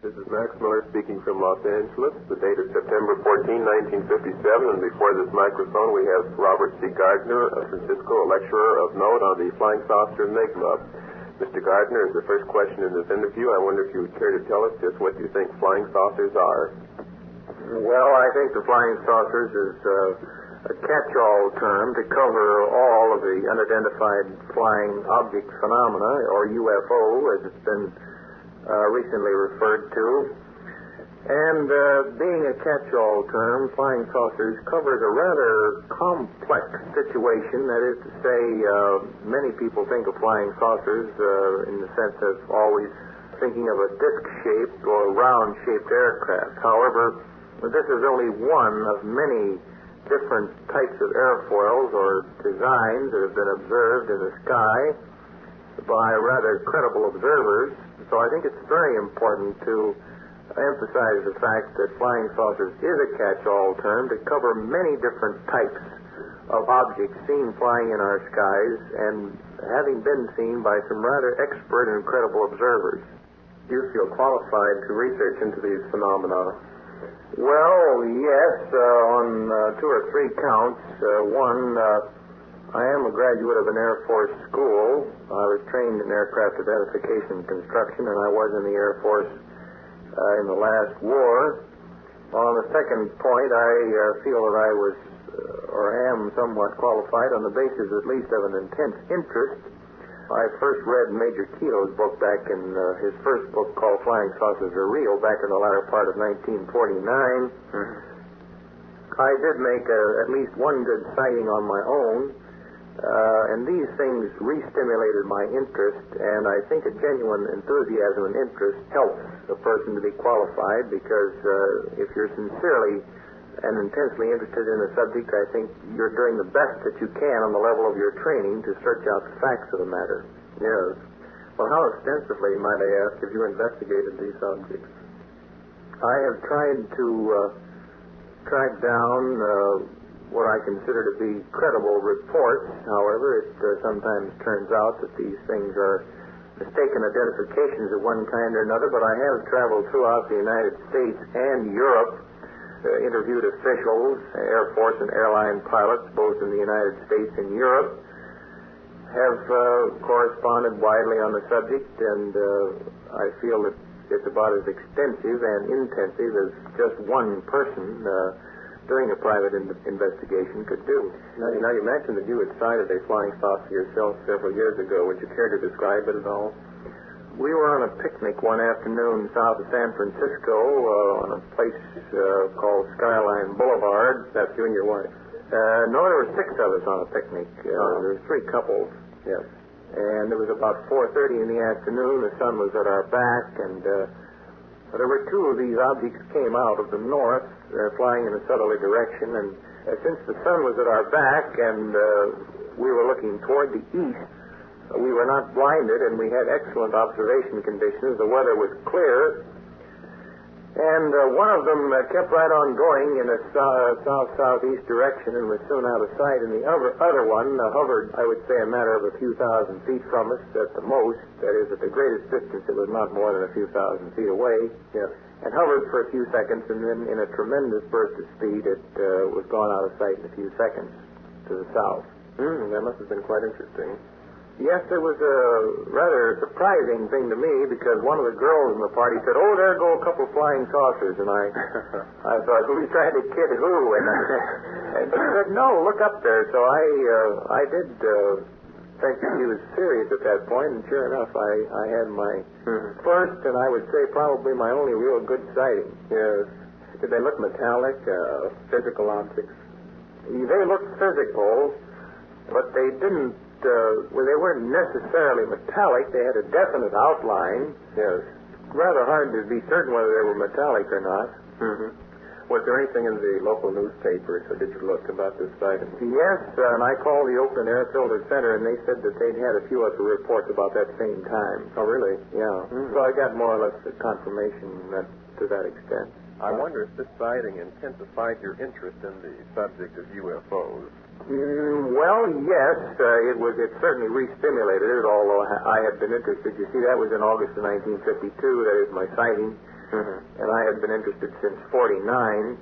This is Max Miller speaking from Los Angeles. The date is September 14, 1957, and before this microphone we have Robert C. Gardner, a Francisco, a lecturer of note on the flying saucer enigma. Mr. Gardner, as the first question in this interview, I wonder if you would care to tell us just what you think flying saucers are. Well, I think the flying saucers is a catch-all term to cover all of the unidentified flying object phenomena, or UFO, as it's been recently referred to. And being a catch-all term, flying saucers covers a rather complex situation. That is to say, many people think of flying saucers in the sense of always thinking of a disc-shaped or round-shaped aircraft. However, this is only one of many different types of airfoils or designs that have been observed in the sky by rather credible observers. So I think it's very important to emphasize the fact that flying saucers is a catch-all term to cover many different types of objects seen flying in our skies and having been seen by some rather expert and credible observers. Do you feel qualified to research into these phenomena? Well, yes, on two or three counts. One, I am a graduate of an Air Force school. I was trained in aircraft identification and construction, and I was in the Air Force in the last war. On the second point, I feel that I was or am somewhat qualified on the basis at least of an intense interest. I first read Major Keogh's book back in his first book called Flying Saucers Are Real back in the latter part of 1949. I did make at least one good sighting on my own, and these things re-stimulated my interest, and I think a genuine enthusiasm and interest helps a person to be qualified, because if you're sincerely and intensely interested in a subject, I think you're doing the best that you can on the level of your training to search out the facts of the matter. Yes. Well, how extensively, might I ask, have you investigated these objects? I have tried to track down what I consider to be credible reports. However, it sometimes turns out that these things are mistaken identifications of one kind or another, but I have traveled throughout the United States and Europe, interviewed officials, Air Force and airline pilots, both in the United States and Europe, have corresponded widely on the subject, and I feel that it's about as extensive and intensive as just one person doing a private investigation could do. Now, you mentioned that you had sighted a flying saucer yourself several years ago. Would you care to describe it at all? We were on a picnic one afternoon south of San Francisco on a place called Skyline Boulevard. That's you and your wife? No, there were 6 of us on a picnic. There were 3 couples. Yes. And it was about 4:30 in the afternoon. The sun was at our back, and there were 2 of these objects came out of the north, flying in a southerly direction. And since the sun was at our back and we were looking toward the east, we were not blinded, and we had excellent observation conditions. The weather was clear, and one of them kept right on going in a south-southeast direction and was soon out of sight, and the other one hovered, I would say, a matter of a few thousand feet from us at the most. That is, at the greatest distance, it was not more than a few thousand feet away. Yes. And hovered for a few seconds, and then in a tremendous burst of speed, it was gone out of sight in a few seconds to the south. That must have been quite interesting. Yes, it was a rather surprising thing to me, because one of the girls in the party said, "Oh, there go a couple flying saucers," and I thought, who's trying to kid who? And she said, "No, look up there." So I did think that he was serious at that point, and sure enough, I had my first, and I would say probably my only real good sighting. Yes. Did they look metallic, physical objects? They looked physical, but they didn't. They weren't necessarily metallic. They had a definite outline. Yes. Rather hard to be certain whether they were metallic or not. Was there anything in the local newspapers, or did you look about this sighting? Yes, and I called the Oakland Air Filter Center, and they said that they'd had a few other reports about that same time. Oh, really? Yeah. So I got more or less the confirmation to that extent. I wonder if this sighting intensified your interest in the subject of UFOs. Well, yes, it certainly re-stimulated it, although I had been interested. You see, that was in August of 1952. That is my sighting. and I had been interested since '49.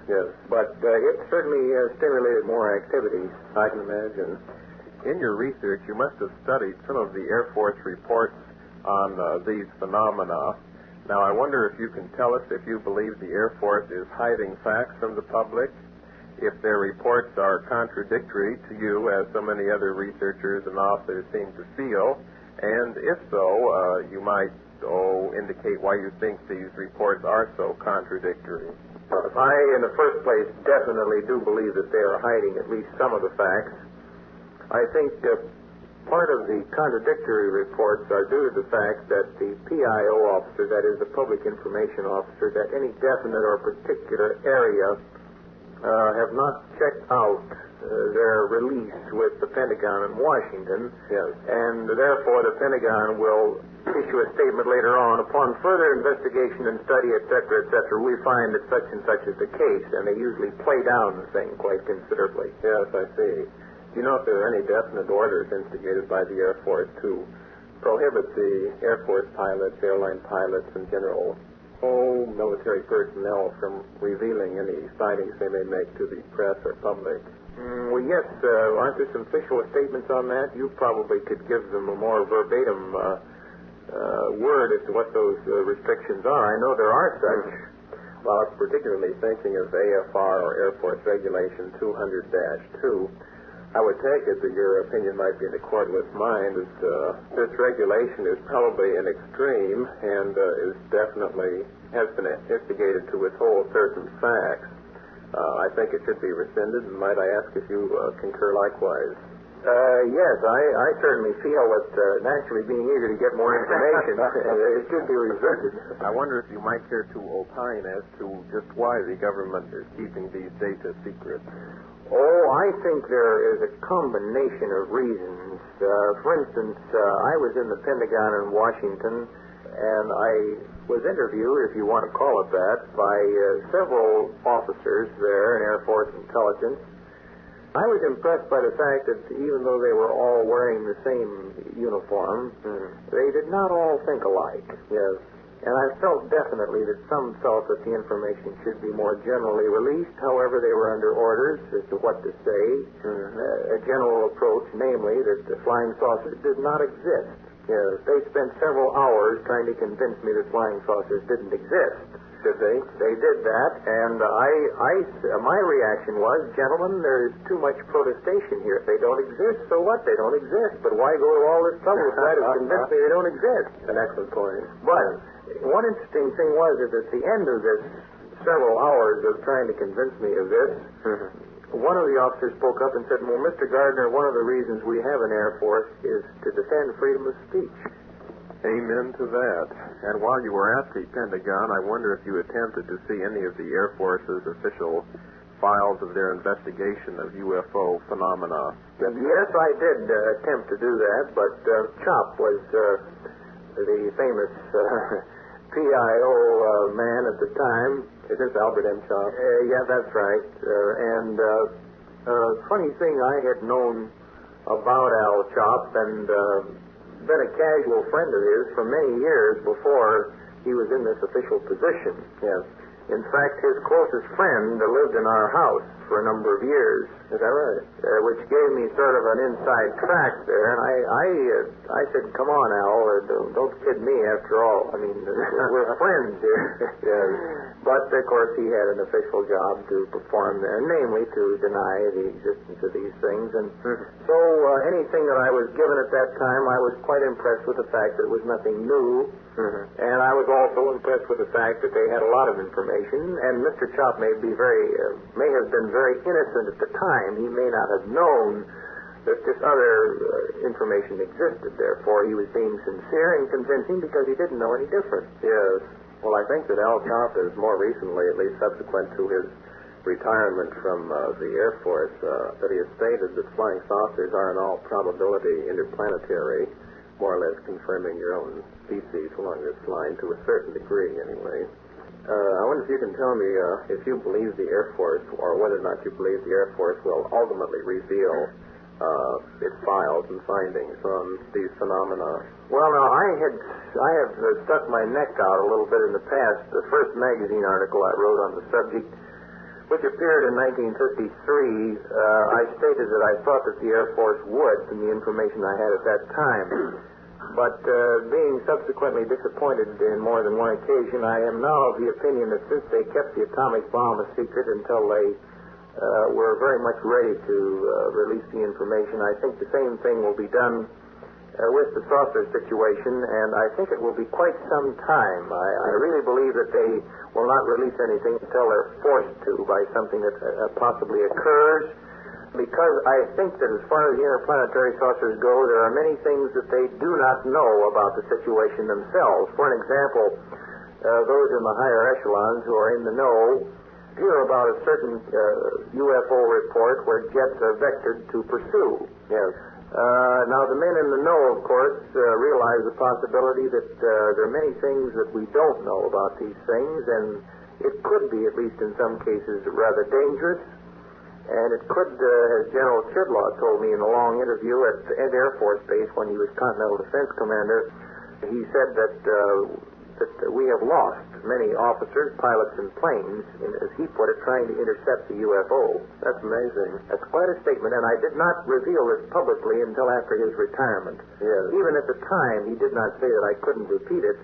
Yes. But it certainly stimulated more activities. I can imagine. In your research, you must have studied some of the Air Force reports on these phenomena. Now, I wonder if you can tell us if you believe the Air Force is hiding facts from the public, if their reports are contradictory to you, as so many other researchers and authors seem to feel, and if so, you might indicate why you think these reports are so contradictory. I, in the first place, definitely do believe that they are hiding at least some of the facts. I think part of the contradictory reports are due to the fact that the PIO officer, that is the Public Information Officer, that any definite or particular area have not checked out their release with the Pentagon in Washington. Yes. And therefore the Pentagon will issue a statement later on. Upon further investigation and study, et cetera, we find that such and such is the case, and they usually play down the thing quite considerably. Yes, I see. Do you know if there are any definite orders instigated by the Air Force to prohibit the Air Force pilots, airline pilots, and general military personnel from revealing any sightings they may make to the press or public? Well, yes. Aren't there some official statements on that? You probably could give them a more verbatim word as to what those restrictions are. I know there are such. Well, I was particularly thinking of AFR, or Air Force Regulation 200-2. I would take it that your opinion might be in accord with mine, that this regulation is probably an extreme and has been instigated to withhold certain facts. I think it should be rescinded, and might I ask if you concur likewise? Yes, I certainly feel that naturally being eager to get more information, it should be rescinded. I wonder if you might care to opine as to just why the government is keeping these data secret. Oh, I think there is a combination of reasons. For instance, I was in the Pentagon in Washington, and I was interviewed, if you want to call it that, by several officers there in Air Force Intelligence. I was impressed by the fact that even though they were all wearing the same uniform, they did not all think alike. Yes. And I felt definitely that some felt that the information should be more generally released. However, they were under orders as to what to say. A general approach, namely, that the flying saucers did not exist. Yes. They spent several hours trying to convince me that flying saucers didn't exist. Did they? They did that, and my reaction was, gentlemen, there's too much protestation here. If they don't exist, so what? They don't exist. But why go to all this trouble to try to convince me they don't exist? An excellent point. But one interesting thing was that at the end of this several hours of trying to convince me of this, one of the officers spoke up and said, well, Mr. Gardner, one of the reasons we have an Air Force is to defend freedom of speech. Amen to that. And while you were at the Pentagon, I wonder if you attempted to see any of the Air Force's official files of their investigation of UFO phenomena. Yes, I did attempt to do that, but Chop was the famous PIO man at the time. Is this Albert M. Chop? Yeah, that's right. And funny thing, I had known about Al Chop and been a casual friend of his for many years before he was in this official position. Yes. In fact, his closest friend lived in our house for a number of years. Is that right? Which gave me sort of an inside track there, and I said, "Come on, Al, don't kid me. After all, I mean, we're friends here." Yes. But of course, he had an official job to perform there, namely to deny the existence of these things. And so, anything that I was given at that time, I was quite impressed with the fact that it was nothing new. And I was also impressed with the fact that they had a lot of information. And Mr. Chop may have been very innocent at the time. He may not have known that this other information existed. Therefore, he was being sincere and convincing because he didn't know any different. Yes. Well, I think that Al Chop is more recently, at least subsequent to his retirement from the Air Force, that he has stated that flying saucers are in all probability interplanetary, more or less confirming your own species along this line to a certain degree, anyway. I wonder if you can tell me if you believe the Air Force, or whether or not you believe the Air Force will ultimately reveal its files and findings on these phenomena? Well, now, I have stuck my neck out a little bit in the past. The first magazine article I wrote on the subject, which appeared in 1953, I stated that I thought that the Air Force would, from the information I had at that time. But being subsequently disappointed in more than one occasion, I am now of the opinion that since they kept the atomic bomb a secret until they were very much ready to release the information, I think the same thing will be done with the saucer situation, and I think it will be quite some time. I really believe that they will not release anything until they're forced to by something that possibly occurs, because I think that as far as the interplanetary saucers go, there are many things that they do not know about the situation themselves. For an example, those in the higher echelons who are in the know hear about a certain UFO report where jets are vectored to pursue. Yes. Now, the men in the know, of course, realize the possibility that there are many things that we don't know about these things, and it could be, at least in some cases, rather dangerous. And it could, as General Chidlaw told me in a long interview at Air Force Base when he was Continental Defense Commander, he said that we have lost many officers, pilots, and planes, as he put it, trying to intercept the UFO. That's amazing. That's quite a statement, and I did not reveal this publicly until after his retirement. Yes. Even at the time, he did not say that I couldn't repeat it,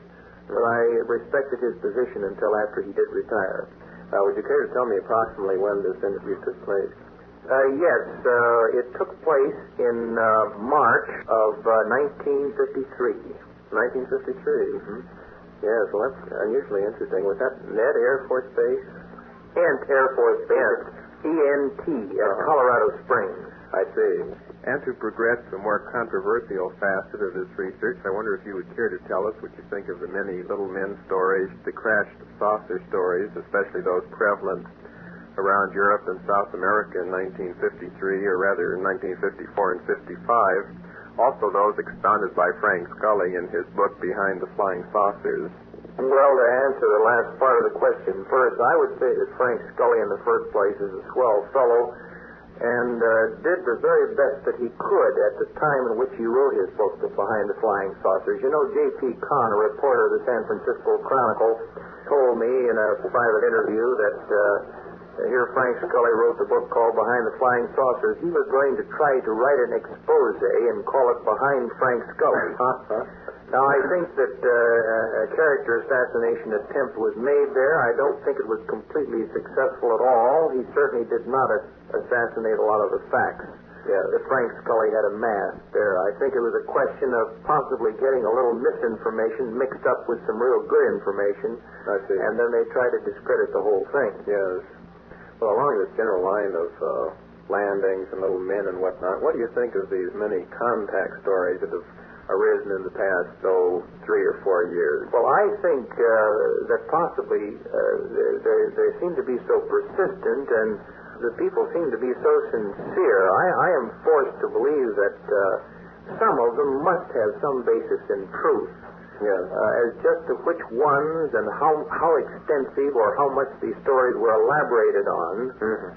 but I respected his position until after he did retire. Would you care to tell me approximately when this interview took place? Yes, it took place in March of 1953. 1953? Mm-hmm. Yes, well, that's unusually interesting. Was that Net Air Force Base? Ent Air Force Base. ENT at Colorado Springs. I see. And to progress the more controversial facet of this research, I wonder if you would care to tell us what you think of the many little men stories, the crashed saucer stories, especially those prevalent around Europe and South America in 1953, or rather in 1954 and 55. Also those expounded by Frank Scully in his book Behind the Flying Saucers. Well, to answer the last part of the question first, I would say that Frank Scully in the first place is a swell fellow and did the very best that he could at the time in which he wrote his book, Behind the Flying Saucers. You know, J.P. Kahn, a reporter of the San Francisco Chronicle, told me in a private interview that here Frank Scully wrote the book called Behind the Flying Saucers. He was going to try to write an expose and call it Behind Frank Scully. Now, I think that a character assassination attempt was made there. I don't think it was completely successful at all. He certainly did not assassinate a lot of the facts that Frank Scully had amassed there. I think it was a question of possibly getting a little misinformation mixed up with some real good information. I see. And then they tried to discredit the whole thing. Yes. Well, along this general line of landings and little men and whatnot, what do you think of these many contact stories that have arisen in the past, 3 or 4 years? Well, I think that possibly they seem to be so persistent and the people seem to be so sincere. I am forced to believe that some of them must have some basis in truth. Yes. As just to which ones and how extensive or how much these stories were elaborated on. Mm-hmm.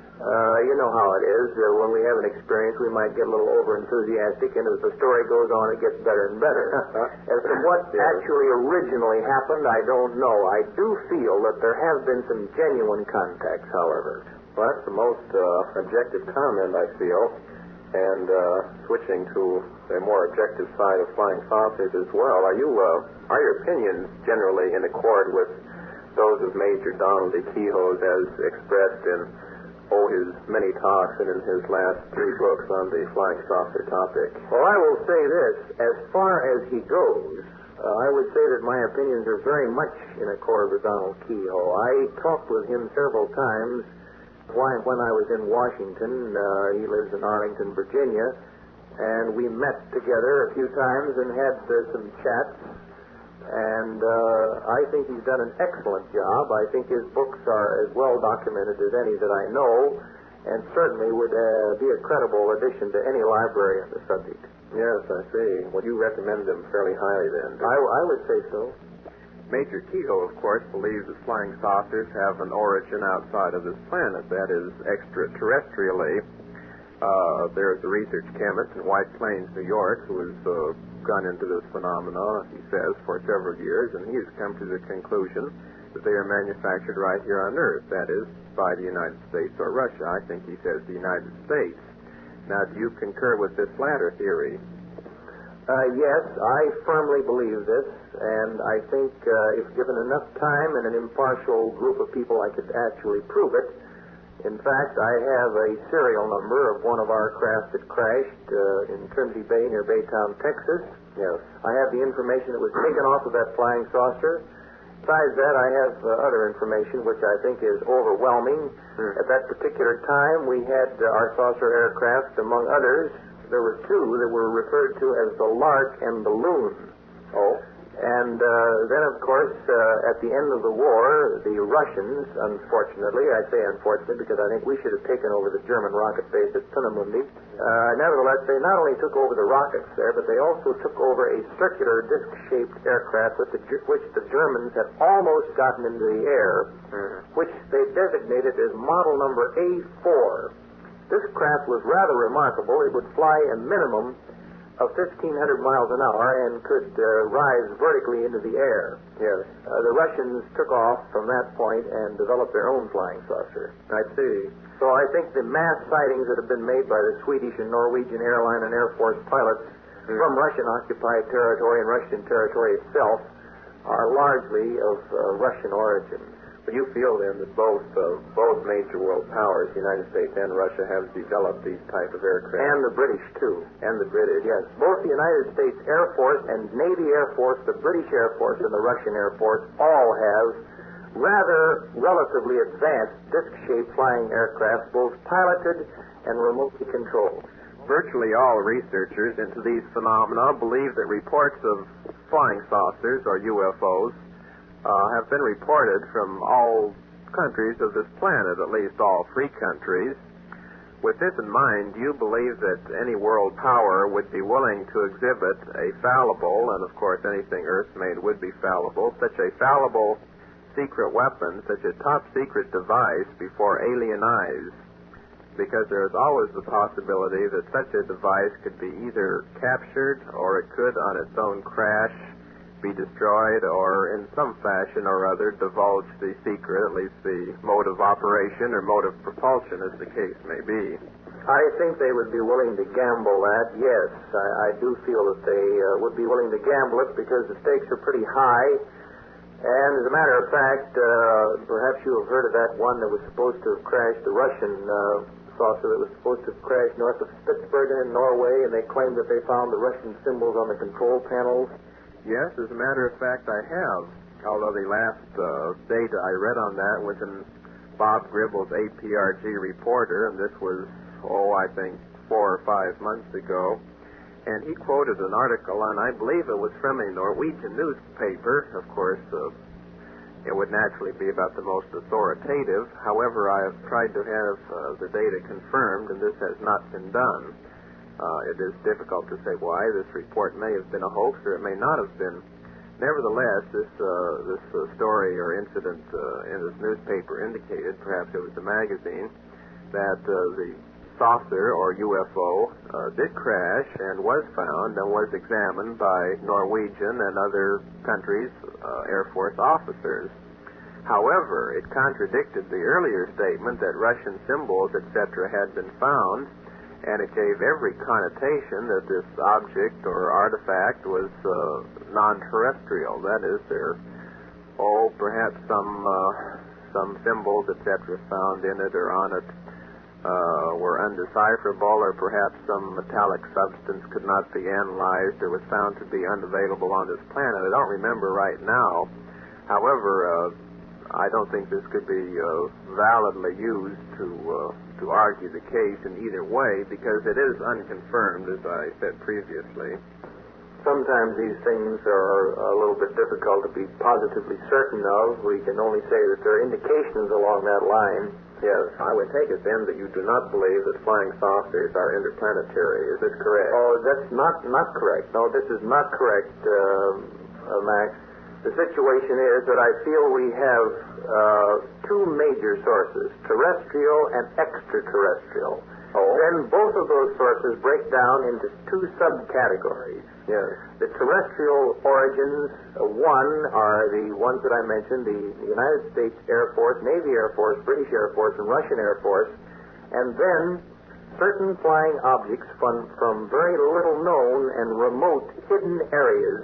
You know how it is. When we have an experience, we might get a little over-enthusiastic, and as the story goes on, it gets better and better. As to what actually originally happened, I don't know. I do feel that there have been some genuine contacts, however. Well, that's the most objective comment, I feel. And switching to a more objective side of flying saucers as well, are your opinions generally in accord with those of Major Donald D. Kehoe's as expressed in his many talks and in his last 3 books on the flying saucer topic? Well, I will say this. As far as he goes, I would say that my opinions are very much in accord with Donald Kehoe. I talked with him several times when I was in Washington. He lives in Arlington, Virginia, and we met together a few times and had some chats, and I think he's done an excellent job. I think his books are as well documented as any that I know, and certainly would be a credible addition to any library on the subject. Yes, I see. Well, you recommend them fairly highly then? I would say so. Major Kehoe, of course, believes that flying saucers have an origin outside of this planet, that is, extraterrestrially. There's a research chemist in White Plains, New York, who has gone into this phenomena, he says, for several years, and he has come to the conclusion that they are manufactured right here on Earth, that is, by the United States or Russia. I think he says the United States. Now, do you concur with this latter theory? Yes, I firmly believe this, and I think if given enough time and an impartial group of people, I could actually prove it. In fact, I have a serial number of one of our craft that crashed in Trinity Bay near Baytown, Texas. Yes. I have the information that was taken off of that flying saucer. Besides that, I have other information which I think is overwhelming. At that particular time, we had our saucer aircraft, among others. There were two that were referred to as the Lark and the Loon. Oh. And then, of course, at the end of the war, the Russians, unfortunately, I say unfortunately because I think we should have taken over the German rocket base at Peenemünde. Nevertheless, they not only took over the rockets there, but they also took over a circular disc-shaped aircraft which the Germans had almost gotten into the air, which they designated as model number A4. This craft was rather remarkable. It would fly a minimum of 1,500 miles an hour and could rise vertically into the air. Yes. The Russians took off from that point and developed their own flying saucer. I see. So I think the mass sightings that have been made by the Swedish and Norwegian airline and Air Force pilots from Russian-occupied territory and Russian territory itself are largely of Russian origin. But you feel, then, that both major world powers, the United States and Russia, have developed these type of aircraft. And the British, too. And the British. Yes. Both the United States Air Force and Navy Air Force, the British Air Force, and the Russian Air Force all have rather relatively advanced disc-shaped flying aircraft, both piloted and remotely controlled. Virtually all researchers into these phenomena believe that reports of flying saucers, or UFOs, have been reported from all countries of this planet, at least all free countries. With this in mind, do you believe that any world power would be willing to exhibit a fallible, and of course anything Earth-made would be fallible, such a fallible secret weapon, such a top-secret device before alien eyes? Because there is always the possibility that such a device could be either captured or it could, on its own crash, be destroyed, or in some fashion or other divulge the secret, at least the mode of operation or mode of propulsion, as the case may be. I think they would be willing to gamble that, yes. I do feel that they would be willing to gamble it because the stakes are pretty high. And as a matter of fact, perhaps you have heard of that one that was supposed to have crashed, the Russian saucer that was supposed to have crashed north of Spitsbergen in Norway, and they claimed that they found the Russian symbols on the control panels. Yes, as a matter of fact, I have. Although the last data I read on that was in Bob Gribble's APRG Reporter, and this was, I think 4 or 5 months ago. And he quoted an article, and I believe it was from a Norwegian newspaper. Of course, it would naturally be about the most authoritative. However, I have tried to have the data confirmed, and this has not been done. It is difficult to say why. This report may have been a hoax, or it may not have been. Nevertheless, this story or incident in this newspaper indicated, perhaps it was a magazine, that the saucer or UFO did crash and was found and was examined by Norwegian and other countries' Air Force officers. However, it contradicted the earlier statement that Russian symbols, etc., had been found, and it gave every connotation that this object or artifact was non-terrestrial. That is, there, perhaps some symbols, etc., found in it or on it were undecipherable, or perhaps some metallic substance could not be analyzed or was found to be unavailable on this planet. I don't remember right now. However, I don't think this could be validly used to argue the case in either way, because it is unconfirmed, as I said previously. Sometimes these things are a little bit difficult to be positively certain of. We can only say that there are indications along that line. Yes, I would take it then that you do not believe that flying saucers are interplanetary. Is this correct? Oh, that's not correct. No, this is not correct, Max. The situation is that I feel we have two major sources, terrestrial and extraterrestrial. then both of those sources break down into two subcategories. Yes. The terrestrial origins, one are the ones that I mentioned, the United States Air Force, Navy Air Force, British Air Force, and Russian Air Force, and then certain flying objects from very little known and remote hidden areas,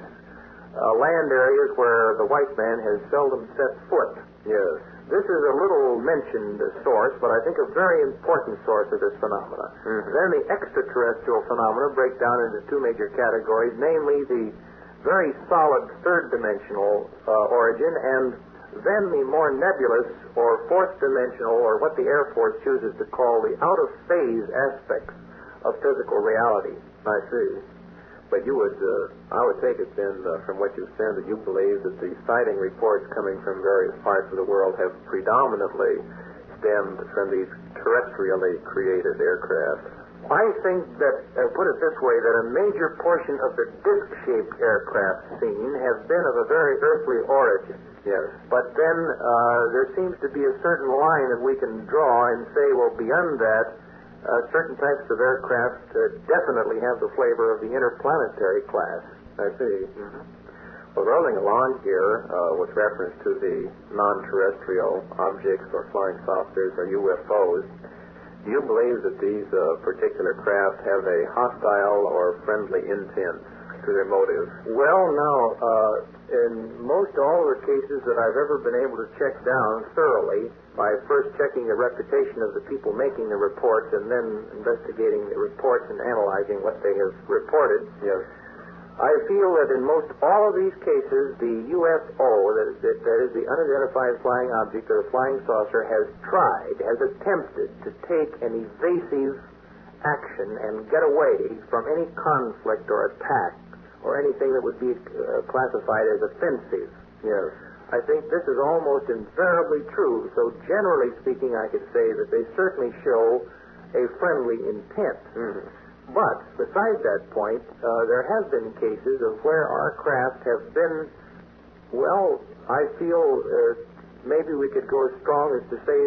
land areas where the white man has seldom set foot. Yes. This is a little mentioned source, but I think a very important source of this phenomena. Mm-hmm. Then the extraterrestrial phenomena break down into two major categories, namely the very solid third-dimensional origin, and then the more nebulous or fourth-dimensional, or what the Air Force chooses to call the out-of-phase aspects of physical reality. I see. But you would, I would take it then, from what you've said, that you believe that the sighting reports coming from various parts of the world have predominantly stemmed from these terrestrially created aircraft. I think that, put it this way, that a major portion of the disc-shaped aircraft seen have been of a very earthly origin. Yes. But then there seems to be a certain line that we can draw and say, well, beyond that, certain types of aircraft definitely have the flavor of the interplanetary class. I see. Mm-hmm. Well, rolling along here with reference to the non-terrestrial objects or flying saucers or UFOs, do you believe that these particular craft have a hostile or friendly intent to their motive? Well, now, in most all of the cases that I've ever been able to check down thoroughly, by first checking the reputation of the people making the reports and then investigating the reports and analyzing what they have reported, yes, I feel that in most all of these cases, the UFO, that is the unidentified flying object or the flying saucer, has attempted to take an evasive action and get away from any conflict or attack or anything that would be classified as offensive. yes. I think this is almost invariably true. So generally speaking, I could say that they certainly show a friendly intent. Mm-hmm. But besides that point, there have been cases of where our craft have been, well, I feel maybe we could go as strong as to say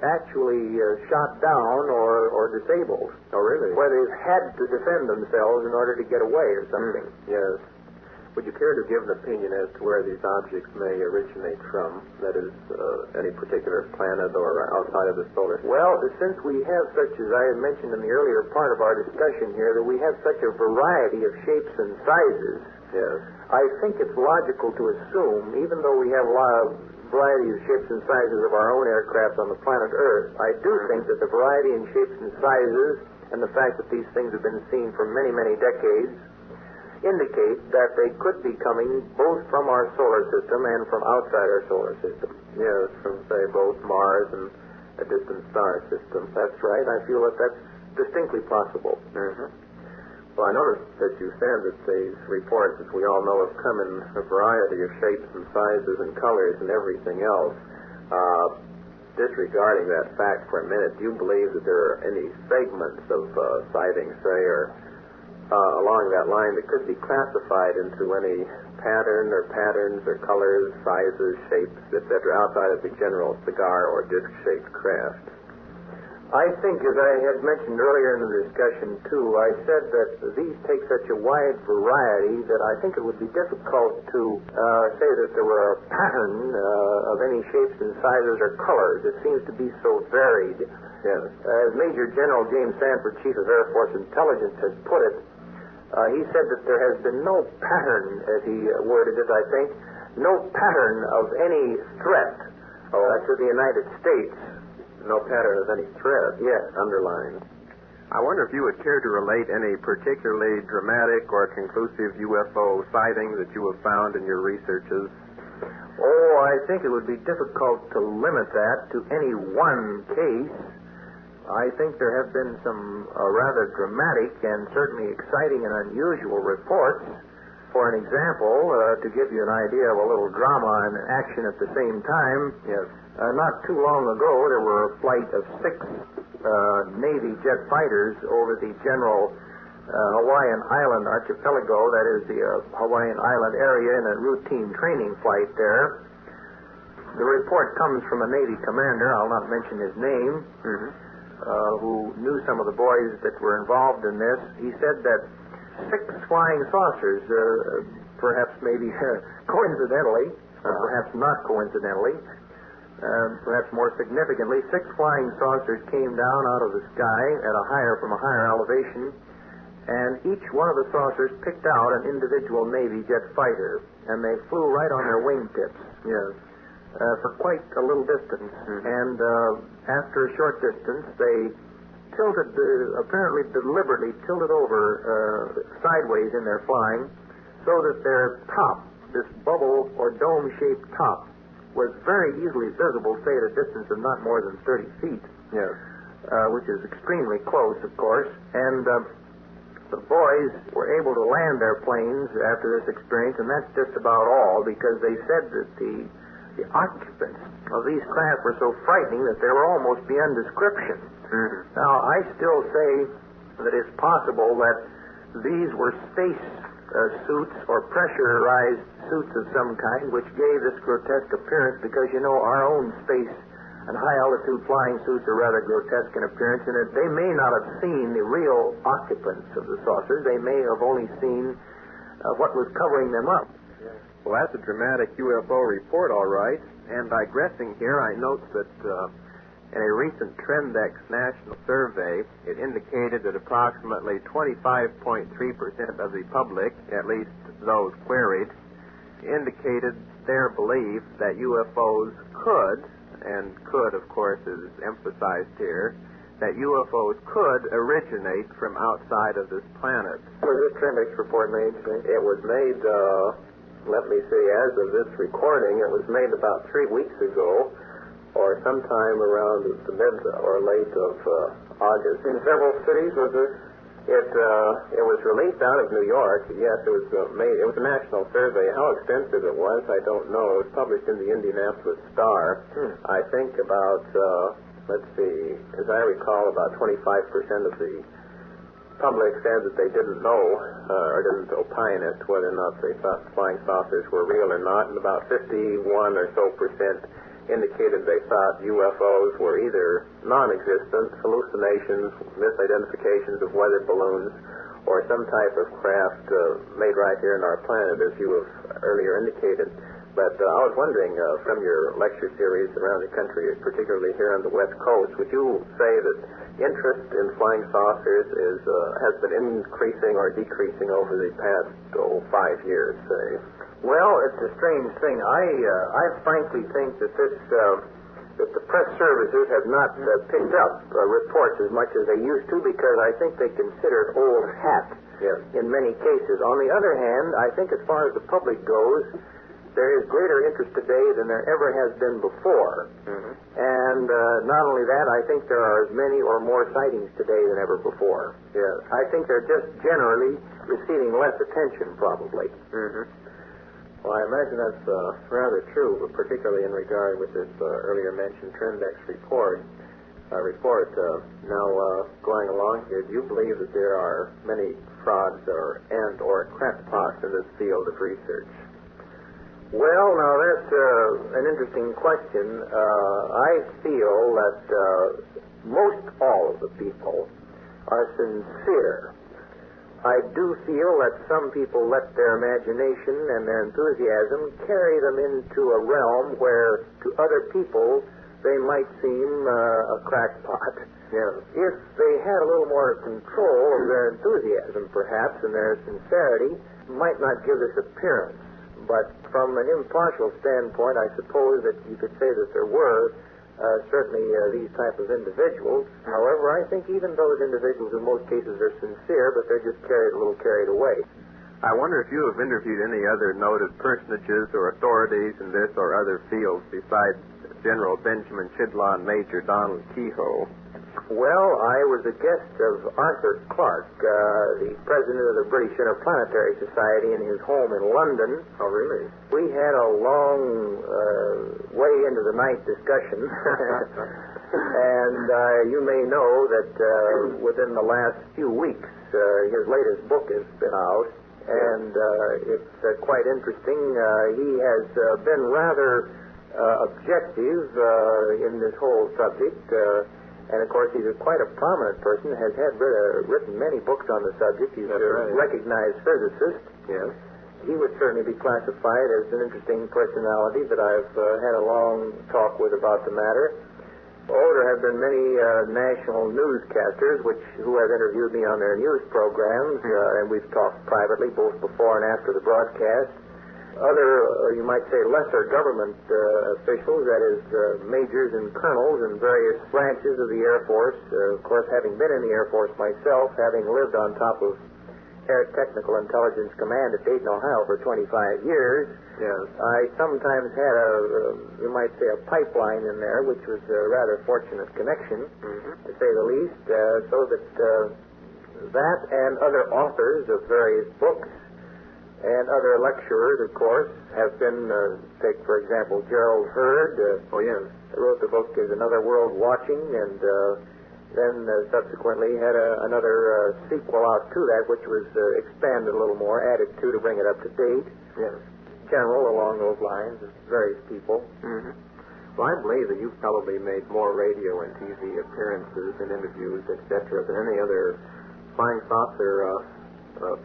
actually shot down or disabled. Oh, really? Where they've had to defend themselves in order to get away or something. Yes. Would you care to give an opinion as to where these objects may originate from? That is, any particular planet or outside of the solar system? Well, since we have such, as I had mentioned in the earlier part of our discussion here, that we have such a variety of shapes and sizes, yes, I think it's logical to assume, even though we have a lot of variety of shapes and sizes of our own aircraft on the planet Earth, I do think that the variety in shapes and sizes and the fact that these things have been seen for many, many decades indicate that they could be coming both from our solar system and from outside our solar system. Yes, from, say, both Mars and a distant star system. That's right. I feel that that's distinctly possible. Mm-hmm. Well, I noticed that you said that these reports, as we all know, have come in a variety of shapes and sizes and colors and everything else. Disregarding that fact for a minute, do you believe that there are any segments of sightings, say, or along that line that could be classified into any pattern or patterns or colors, sizes, shapes, etc., outside of the general cigar or disc-shaped craft? I think, as I had mentioned earlier in the discussion, too, I said that these take such a wide variety that I think it would be difficult to say that there were a pattern of any shapes and sizes or colors. It seems to be so varied. Yes. As Major General James Sanford, Chief of Air Force Intelligence, has put it, he said that there has been no pattern, as he worded it, I think, no pattern of any threat to the United States. No pattern of any threat? Yes. Underlined. I wonder if you would care to relate any particularly dramatic or conclusive UFO sighting that you have found in your researches? Oh, I think it would be difficult to limit that to any one case. I think there have been some rather dramatic and certainly exciting and unusual reports. For an example, to give you an idea of a little drama and action at the same time, yes, not too long ago there were a flight of 6 Navy jet fighters over the general Hawaiian Island archipelago, that is the Hawaiian Island area, in a routine training flight there. The report comes from a Navy commander, I'll not mention his name, who knew some of the boys that were involved in this, he said that 6 flying saucers, perhaps maybe coincidentally, or perhaps not coincidentally, perhaps more significantly, 6 flying saucers came down out of the sky from a higher elevation, and each one of the saucers picked out an individual Navy jet fighter, and they flew right on their wingtips. Yes. For quite a little distance. Mm-hmm. And after a short distance, they tilted, apparently deliberately tilted over sideways in their flying, so that their top, this bubble or dome-shaped top, was very easily visible, say at a distance of not more than 30 feet. Yes. Which is extremely close, of course. And the boys were able to land their planes after this experience, and that's just about all, because they said that the occupants of these craft were so frightening that they were almost beyond description. Mm-hmm. Now, I still say that it's possible that these were space suits or pressurized suits of some kind, which gave this grotesque appearance, because, you know, our own space and high-altitude flying suits are rather grotesque in appearance, and that they may not have seen the real occupants of the saucers. They may have only seen what was covering them up. Well, that's a dramatic UFO report, all right. And digressing here, I note that in a recent Trendex national survey, it indicated that approximately 25.3% of the public, at least those queried, indicated their belief that UFOs could, and could, of course, is emphasized here, that UFOs could originate from outside of this planet. Was this Trendex report made? It was made... let me see, as of this recording, it was made about 3 weeks ago, or sometime around the mid or late of August. In several cities, was it? It was released out of New York. Yes, it was made. It was a national survey. How extensive it was, I don't know. It was published in the Indianapolis Star. I think about, let's see, as I recall, about 25% of the public said that they didn't know or didn't opine as to whether or not they thought flying saucers were real or not, and about 51 or so percent indicated they thought UFOs were either non-existent, hallucinations, misidentifications of weather balloons, or some type of craft made right here in our planet, as you have earlier indicated. But I was wondering, from your lecture series around the country, particularly here on the West Coast, would you say that interest in flying saucers has been increasing or decreasing over the past 5 years, say? Well, it's a strange thing. I frankly think that that the press services have not picked up reports as much as they used to, because I think they consider it old hat in many cases. On the other hand, I think as far as the public goes, there is greater interest today than there ever has been before. Mm-hmm. And not only that, I think there are as many or more sightings today than ever before. Yes. I think they're just generally receiving less attention, probably. Mm-hmm. Well, I imagine that's rather true, but particularly in regard with this earlier mentioned Trendex report. Now, going along here, do you believe that there are many frauds or crackpots in this field of research? Well, now that's an interesting question. I feel that most all of the people are sincere. I do feel that some people let their imagination and their enthusiasm carry them into a realm where to other people they might seem a crackpot. Yeah. If they had a little more control of their enthusiasm, perhaps, and their sincerity, might not give this appearance. But from an impartial standpoint, I suppose that you could say that there were certainly these type of individuals. However, I think even those individuals in most cases are sincere, but they're just a little carried away. I wonder if you have interviewed any other noted personages or authorities in this or other fields besides General Benjamin Chidlaw and Major Donald Kehoe. Well, I was a guest of Arthur Clarke, the president of the British Interplanetary Society, in his home in London. Oh, really? We had a long, way into the night discussion. And you may know that within the last few weeks, his latest book has been out, and it's quite interesting. He has been rather objective in this whole subject. And, of course, he's quite a prominent person, has written many books on the subject. He's a recognized physicist. Yes. He would certainly be classified as an interesting personality that I've had a long talk with about the matter. There have been many national newscasters who have interviewed me on their news programs, and we've talked privately both before and after the broadcast. Other, you might say, lesser government officials, that is, majors and colonels in various branches of the Air Force. Of course, having been in the Air Force myself, having lived on top of Air Technical Intelligence Command at Dayton, Ohio for 25 years, yes, I sometimes had you might say, a pipeline in there, which was a rather fortunate connection, to say the least, so that that and other authors of various books and other lecturers, of course, have been, take, for example, Gerald Hurd, wrote the book Is Another World Watching, and then subsequently had another sequel out to that, which was expanded a little more, added to bring it up to date. Yes. General along those lines, various people. Mm-hmm. Well, I believe that you've probably made more radio and TV appearances and interviews, etc., than any other flying saucer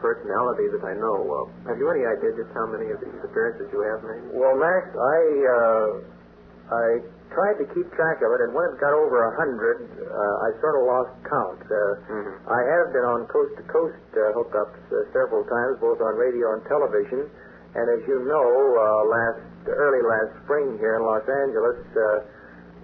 personality that I know of. Have you any idea just how many of these appearances you have made? Well, Max, I tried to keep track of it, and when it got over 100, I sort of lost count. I have been on coast-to-coast hookups several times, both on radio and television, and as you know, early last spring here in Los Angeles,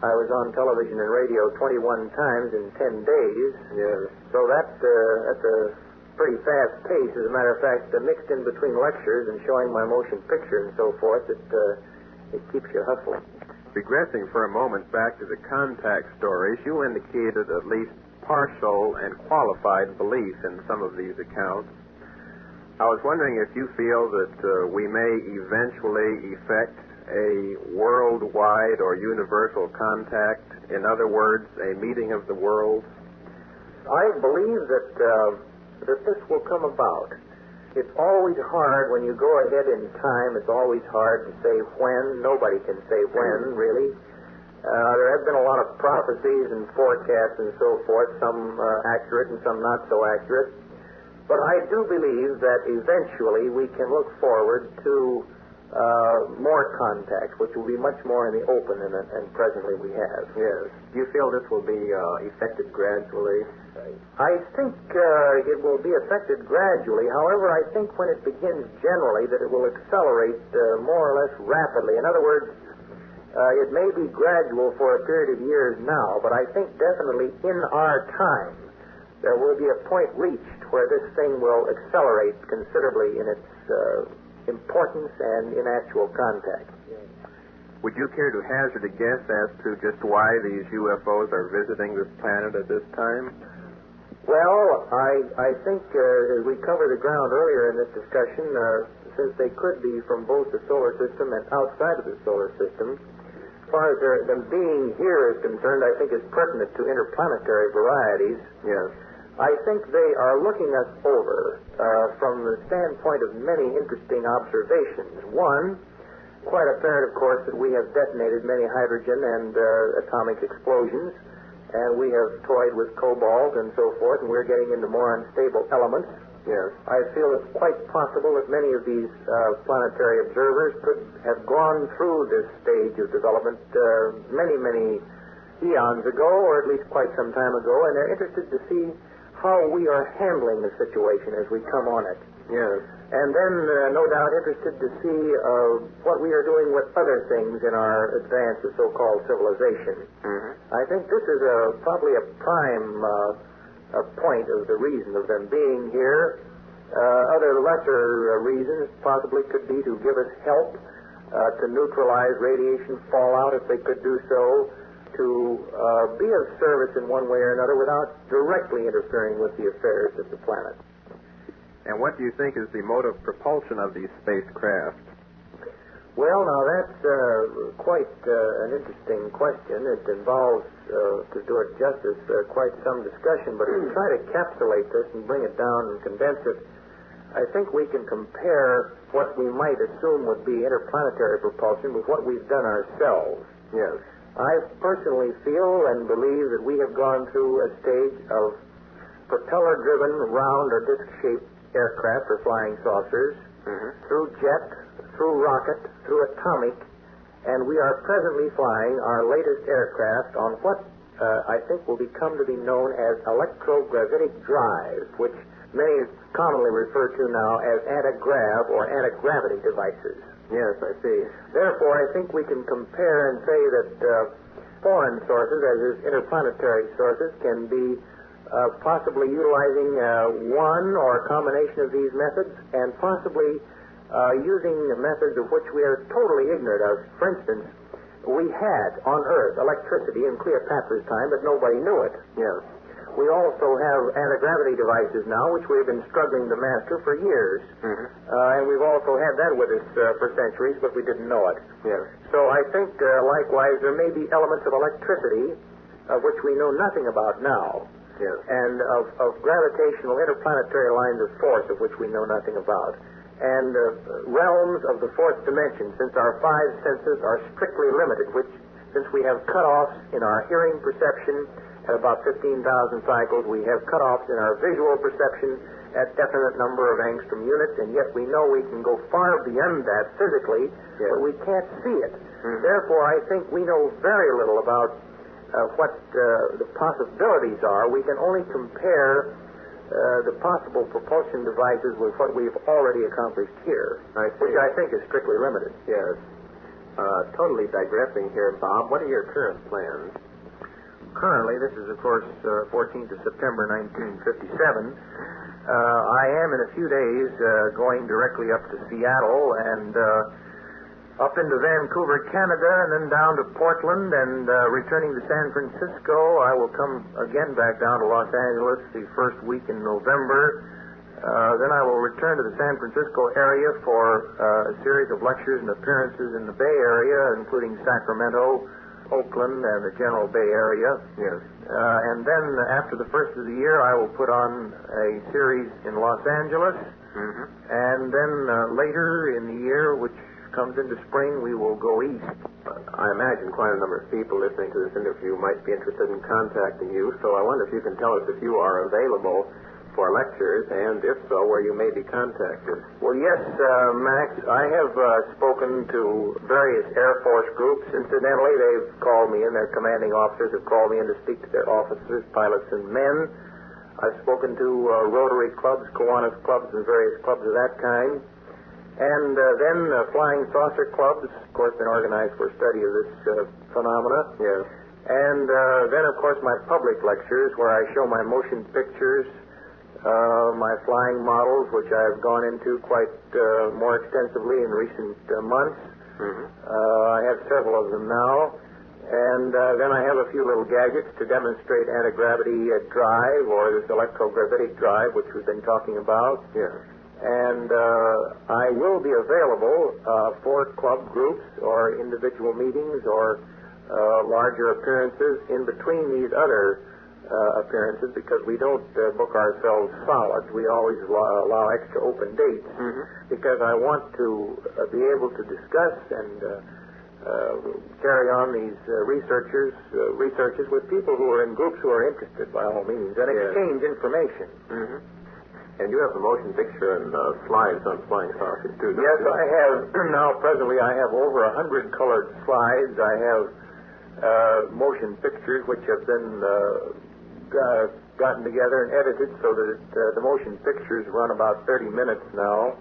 I was on television and radio 21 times in 10 days. Yes. So that's a pretty fast pace. As a matter of fact, mixed in between lectures and showing my motion picture and so forth, it keeps you hustling. Regressing for a moment back to the contact stories, you indicated at least partial and qualified belief in some of these accounts. I was wondering if you feel that we may eventually effect a worldwide or universal contact, in other words, a meeting of the worlds? I believe that this will come about. It's always hard when you go ahead in time. It's always hard to say when. Nobody can say when, really. There have been a lot of prophecies and forecasts and so forth, some accurate and some not so accurate. But I do believe that eventually we can look forward to more contact, which will be much more in the open than presently we have. Yes. Do you feel this will be effected gradually? I think it will be affected gradually. However, I think when it begins generally that it will accelerate more or less rapidly. In other words, it may be gradual for a period of years now, but I think definitely in our time there will be a point reached where this thing will accelerate considerably in its importance and in actual contact. Would you care to hazard a guess as to just why these UFOs are visiting this planet at this time? Well, I think as we covered the ground earlier in this discussion, since they could be from both the solar system and outside of the solar system, as far as them being here is concerned, I think it's pertinent to interplanetary varieties. Yes. I think they are looking us over from the standpoint of many interesting observations. One, quite apparent, of course, that we have detonated many hydrogen and atomic explosions, and we have toyed with cobalt and so forth, and we're getting into more unstable elements. Yes. I feel it's quite possible that many of these planetary observers could have gone through this stage of development many, many eons ago, or at least quite some time ago, and they're interested to see how we are handling the situation as we come on it. Yes. And then, no doubt, interested to see what we are doing with other things in our advance of so-called civilization. Mm-hmm. I think this is probably a prime point of the reason of them being here. Other lesser reasons possibly could be to give us help to neutralize radiation fallout if they could do so, to be of service in one way or another without directly interfering with the affairs of the planet. And what do you think is the mode of propulsion of these spacecraft? Well, now that's quite an interesting question. It involves, to do it justice, quite some discussion, but to try to capsulate this and bring it down and condense it, I think we can compare what we might assume would be interplanetary propulsion with what we've done ourselves. Yes. I personally feel and believe that we have gone through a stage of propeller-driven round or disc-shaped aircraft or flying saucers, through jet, through rocket, through atomic, and we are presently flying our latest aircraft on what I think will become to be known as electrogravitic drive, which many commonly refer to now as anti-grav or anti-gravity devices. Yes, I see. Therefore, I think we can compare and say that foreign sources, as is interplanetary sources, can be possibly utilizing one or a combination of these methods, and possibly using methods of which we are totally ignorant of. For instance, we had on Earth electricity in Cleopatra's time, but nobody knew it. Yes. We also have anti-gravity devices now, which we've been struggling to master for years. And we've also had that with us for centuries, but we didn't know it. Yes. So I think, likewise, there may be elements of electricity of which we know nothing about now. Yes. And of gravitational interplanetary lines of force of which we know nothing about. And realms of the fourth dimension, since our five senses are strictly limited, since we have cutoffs in our hearing perception at about 15,000 cycles, we have cutoffs in our visual perception at definite number of angstrom units, and yet we know we can go far beyond that physically, but we can't see it. Therefore, I think we know very little about what the possibilities are. We can only compare the possible propulsion devices with what we've already accomplished here, which I think is strictly limited. Yes. Totally digressing here, Bob. What are your current plans? Currently, this is, of course, 14th of September, 1957. I am, in a few days, going directly up to Seattle and up into Vancouver, Canada, and then down to Portland, and returning to San Francisco. I will come again back down to Los Angeles the first week in November. Then I will return to the San Francisco area for a series of lectures and appearances in the Bay Area, including Sacramento, Oakland, and the general Bay Area. Yes. And then after the first of the year, I will put on a series in Los Angeles. And then later in the year, which comes into spring, we will go east. I imagine quite a number of people listening to this interview might be interested in contacting you, so I wonder if you can tell us if you are available for lectures, and if so, where you may be contacted. Well, yes, Max, I have spoken to various Air Force groups. Incidentally, they've called me in, their commanding officers have called me in to speak to their officers, pilots, and men. I've spoken to Rotary clubs, Kiwanis clubs, and various clubs of that kind. And then flying saucer clubs, of course, been organized for study of this phenomena. Yes. And then, of course, my public lectures where I show my motion pictures, my flying models, which I've gone into quite more extensively in recent months. I have several of them now. And then I have a few little gadgets to demonstrate anti-gravity drive, or this electrogravitic drive, which we've been talking about. Yes. And I will be available for club groups or individual meetings or larger appearances in between these other appearances, because we don't book ourselves solid. We always allow extra open dates because I want to be able to discuss and carry on these researches with people who are in groups who are interested, by all means, and exchange information. And you have the motion picture and slides on flying saucers, too, don't Yes, you? I have. Now, presently, I have over 100 colored slides. I have motion pictures which have been gotten together and edited so that the motion pictures run about 30 minutes now.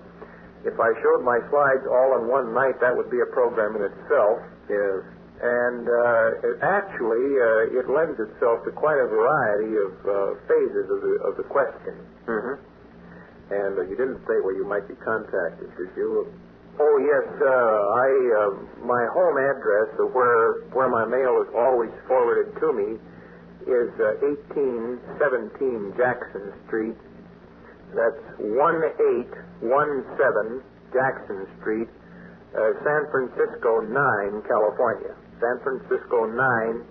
If I showed my slides all in one night, that would be a program in itself. Yes. And actually, it lends itself to quite a variety of phases of the question. And you didn't say where you might be contacted, did you? Oh, yes. My home address, where my mail is always forwarded to me, is 1817 Jackson Street. That's 1817 Jackson Street, San Francisco 9, California. San Francisco 9,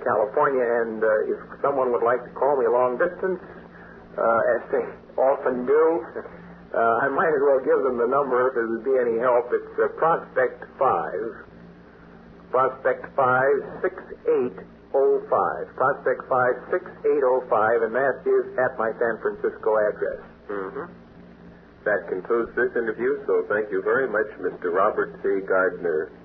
California. And if someone would like to call me long distance, as they often do, I might as well give them the number if it would be any help. It's Prospect 5, Prospect 56805. Prospect 56805, and that is at my San Francisco address. That concludes this interview, so thank you very much, Mr. Robert C. Gardner.